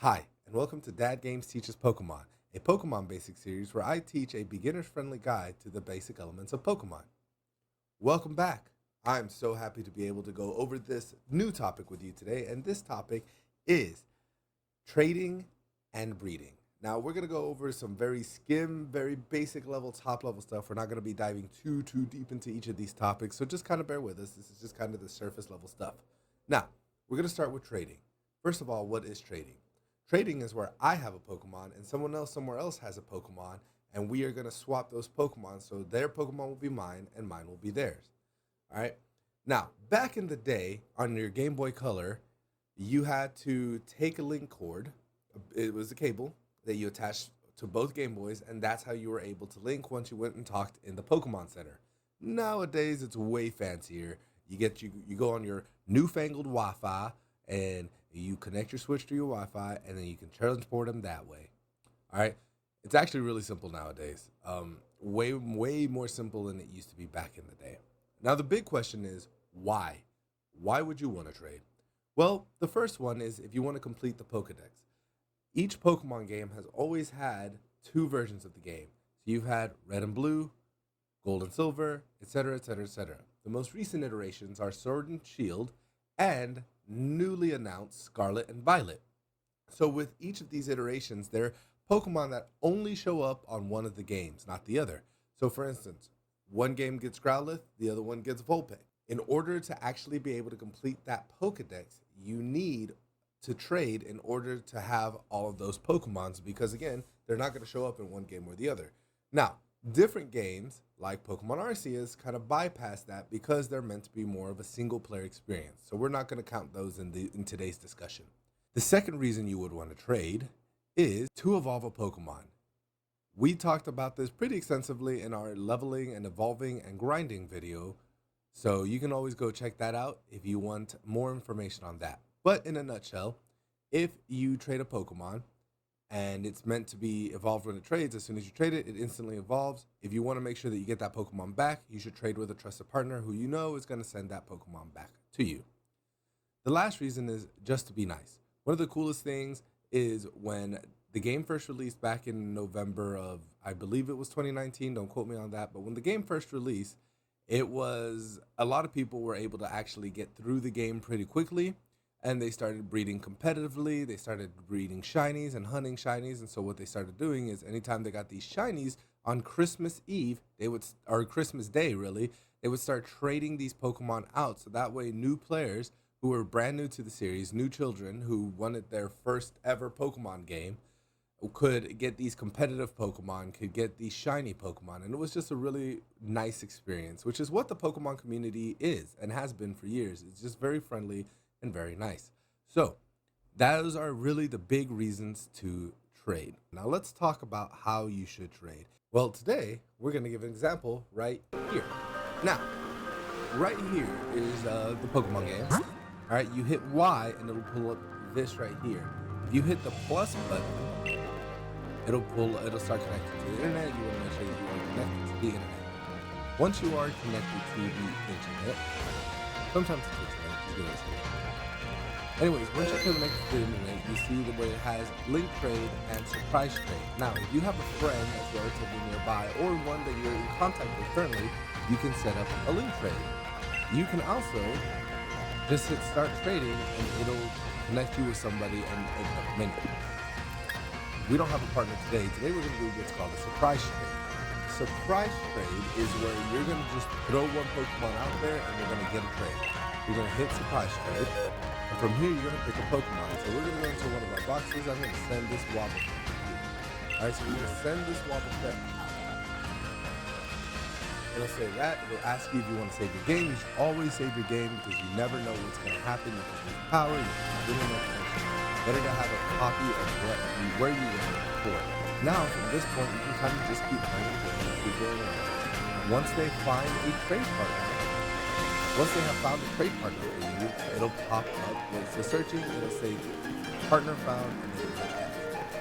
Hi, and welcome to Dadgames Teaches Pokemon, a Pokemon basic series where I teach a beginner-friendly guide to the basic elements of Pokemon. Welcome back. I'm so happy to be able to go over this new topic with you today, and this topic is trading and breeding. Now, we're going to go over some very very basic level, top level stuff. We're not going to be diving too deep into each of these topics, so just kind of bear with us. This is just kind of the surface level stuff. Now, we're going to start with trading. First of all, what is trading? Trading is where I have a Pokemon and someone else somewhere else has a Pokemon, and we are going to swap those Pokemon, so their Pokemon will be mine and mine will be theirs. All right? Now, back in the day, on your Game Boy Color, you had to take a link cord. It was a cable that you attached to both Game Boys, and that's how you were able to link once you went and talked in the Pokemon Center. Nowadays, it's way fancier. You go on your newfangled Wi-Fi, and you connect your Switch to your Wi-Fi, and then you can transport them that way. All right? It's actually really simple nowadays. Way more simple than it used to be back in the day. Now, the big question is, why? Why would you want to trade? Well, the first one is if you want to complete the Pokedex. Each Pokemon game has always had two versions of the game. So you've had Red and Blue, Gold and Silver, etc., etc., etc. The most recent iterations are Sword and Shield and newly announced Scarlet and Violet. So with each of these iterations, they're Pokemon that only show up on one of the games, not the other. So for instance, one game gets Growlithe, the other one gets Vulpix. In order to actually be able to complete that Pokedex, you need to trade in order to have all of those Pokemons, because again, they're not going to show up in one game or the other. Now, different games like Pokemon Arceus kind of bypass that because they're meant to be more of a single player experience. So we're not going to count those in today's discussion. The second reason you would want to trade is to evolve a Pokemon. We talked about this pretty extensively in our leveling and evolving and grinding video. So you can always go check that out if you want more information on that. But in a nutshell, if you trade a Pokemon, and it's meant to be evolved when it trades. As soon as you trade it, it instantly evolves. If you want to make sure that you get that Pokemon back, you should trade with a trusted partner who you know is going to send that Pokemon back to you. The last reason is just to be nice. One of the coolest things is when the game first released back in November of, I believe it was 2019, don't quote me on that, but when the game first released, it was a lot of people were able to actually get through the game pretty quickly. And they started breeding competitively. They started breeding shinies and hunting shinies. And so what they started doing is anytime they got these shinies on Christmas Eve, or Christmas Day, really, they would start trading these Pokemon out. So that way new players who were brand new to the series, new children who wanted their first ever Pokemon game, could get these competitive Pokemon, could get these shiny Pokemon. And it was just a really nice experience, which is what the Pokemon community is and has been for years. It's just very friendly and very nice. So those are really the big reasons to trade. Now let's talk about how you should trade. Well, today we're going to give an example right here. Now, right here is the Pokemon game. All right, you hit Y and it'll pull up this right here. If you hit the plus button, it'll start connecting to the internet. You want to make sure that you are connected to the internet. Once you are connected to the internet, sometimes it's internet. Anyways, once you're connected to the internet, you see the way it has link trade and surprise trade. Now, if you have a friend that's relatively nearby or one that you're in contact with currently, you can set up a link trade. You can also just hit start trading and it'll connect you with somebody in a minute. We don't have a partner today. Today we're going to do what's called a surprise trade. Surprise trade is where you're going to just throw one Pokemon out there and you're going to get a trade. You're going to hit surprise trade. And from here, you're going to pick a Pokemon. So we're going to go into one of our boxes. I'm going to send this Wobbuffet. Alright, so we're going to send this Wobbuffet. It'll say that. It'll ask you if you want to save your game. You should always save your game because you never know what's going to happen. You can lose power. You can really know potential. Better to have a copy of where you were before. Now, from this point, you can kind of just keep playing the game and keep going on. Once they find a trade partner, once they have found a trade partner for you, it'll pop up. So searching, it'll say partner found.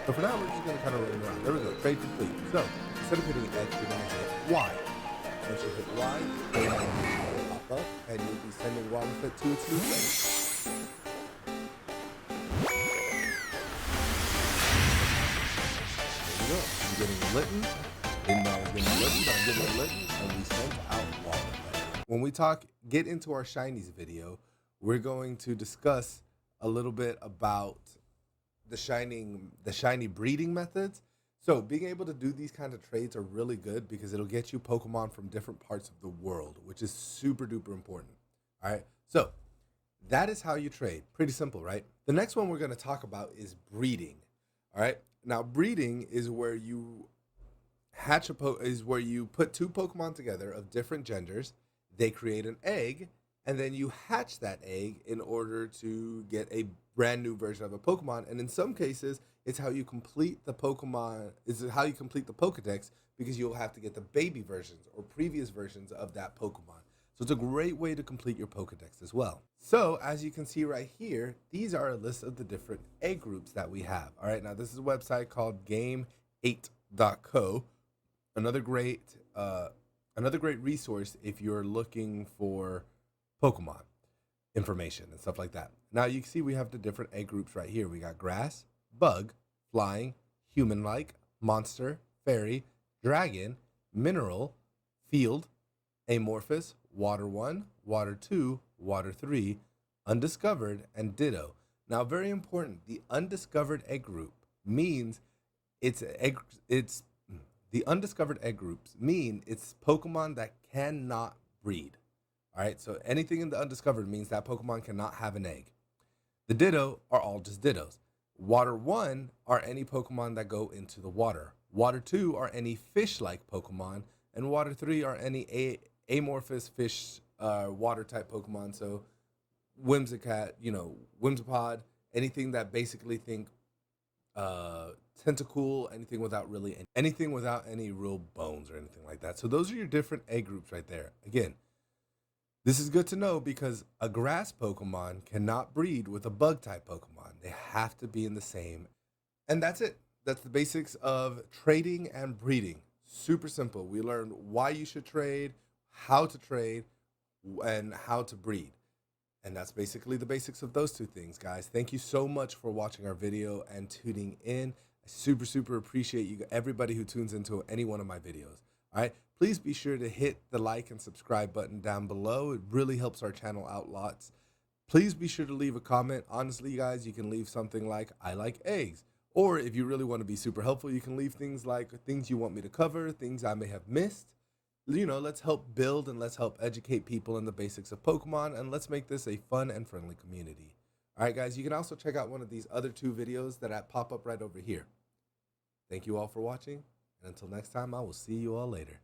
So for now, we're just going to kind of roll around. There we go, trade complete. So instead of hitting X, you're going to hit Y. Once you hit Y, it'll pop up, and you'll be sending Wobbuffet to its new place. getting Litten. Didn't know I was getting Litten, but I'm getting Litten, and we sent out Wallet. When we get into our shinies video, we're going to discuss a little bit about the shiny breeding methods. So being able to do these kind of trades are really good because it'll get you Pokemon from different parts of the world, which is super duper important. All right. So that is how you trade. Pretty simple, right? The next one we're going to talk about is breeding. All right. Now breeding is where you is where you put two Pokemon together of different genders. They create an egg, and then you hatch that egg in order to get a brand new version of a Pokemon. And in some cases, it's how you complete the Pokemon, is how you complete the Pokedex, because you'll have to get the baby versions or previous versions of that Pokemon. So it's a great way to complete your Pokedex as well. So as you can see right here, these are a list of the different egg groups that we have. All right, now this is a website called game8.co. Another great resource if you're looking for Pokemon information and stuff like that. Now you can see we have the different egg groups right here. We got grass, bug, flying, human-like, monster, fairy, dragon, mineral, field, amorphous, water 1, water 2, water 3, undiscovered, and ditto. Now very important, the undiscovered egg group means the undiscovered egg groups mean it's Pokemon that cannot breed. All right, so anything in the undiscovered means that Pokemon cannot have an egg. The Ditto are all just Dittos. Water 1 are any Pokemon that go into the water. Water 2 are any fish-like Pokemon. And Water 3 are any amorphous fish water-type Pokemon. So Whimsicott, Whimsipod, anything that basically think tentacle, anything without any real bones or anything like that. So those are your different egg groups right there. Again, this is good to know because a grass Pokemon cannot breed with a bug type Pokemon. They have to be in the same. And that's it. That's the basics of trading and breeding. Super simple. We learned why you should trade, how to trade, and how to breed. And that's basically the basics of those two things, guys. Thank you so much for watching our video and tuning in. I super appreciate you, everybody who tunes into any one of my videos. All right, please be sure to hit the like and subscribe button down below. It really helps our channel out lots. Please be sure to leave a comment. Honestly, guys, you can leave something like, I like eggs. Or if you really want to be super helpful, you can leave things like things you want me to cover, things I may have missed. Let's help build and let's help educate people in the basics of Pokemon, and let's make this a fun and friendly community. All right, guys, you can also check out one of these other two videos that pop up right over here. Thank you all for watching, and until next time, I will see you all later.